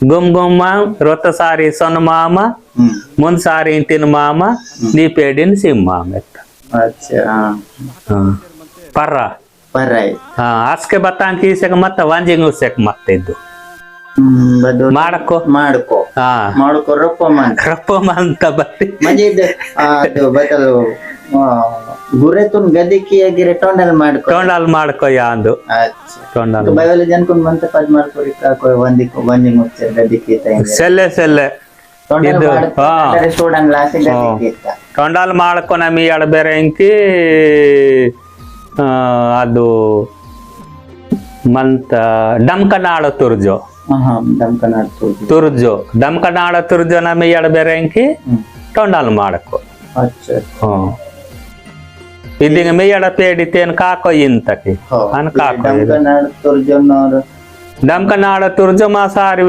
Gum gum mam, rota sari son mama, mun sari intin mama, di pedin sim mama. अच्छा Parra. पराई आज के बतान की से मत वांजिंग उसे मत इದ್ದು. बदो ಮಾಡ್ಕೋ ಮಾಡ್ಕೋ ಹಾ ಮಾಡ್ಕೋ ರಪ್ಪ ಮಾಡ ರಪ್ಪ ಅಂತ ಬತ್ತಿ ಮಜೀದ್ ಅದು ಬದಲು ಗುರೆತುನ್ ಗದಿಕಿ ಆಗಿರೆ ಟೊಂಡಲ್ ಮಾಡ್ಕೋ ಟೊಂಡಲ್ ಮಾಡ್ಕೋ ಯಾಂದು अच्छा ಟೊಂಡಲ್ तो बदल जनकुन मंत पद ಮಾಡ್ಕೋರಿ ಕಾಕೋ ವಂದಿ ಮುಚ್ಚೆ ಗದಿಕಿ ತೈಂದೆ ಸೆಲ್ಲೆ ಸೆಲ್ಲೆ ಟೊಂಡಲ್ ಇದು ಮಾಡ್ತಾರೆ ಸ್ಟೂಡೆಂಟ್ ಕ್ಲಾಸ್ ಗದಿಕಿ ಇತ್ತ ಟೊಂಡಲ್ ಮಾಡ್ಕೊ ನಮಿ ಎಡ ಬೇರೆ ಇಂಕಿ ಅದು ಮಂತ ಡಮ್ಕನಾಳ ತುರ್ಜೋ ದಮ್ಕನಾಡ್ ತುರ್ಜೋ ದಮ್ಕನಾಳ ತುರ್ಜೋ ನಮಿ ಎಡ ಬೇರೆ ಇಂಕಿ ಟೊಂಡಲ್ ಮಾಡ್ಕೊ अच्छा ಇದೀಗ ಮೇ ಎಡ ಪೇಡಿತೇನ್ ಕಾಕೋ ಇಂತಕಿ ಅನ್ ಕಾಕೋ ದಮ್ಕನಾಡ್ ತುರ್ಜೋನವರು ದಮ್ಕನಾಳ ತುರ್ಜೋ ಮಾ ಸಾರಿ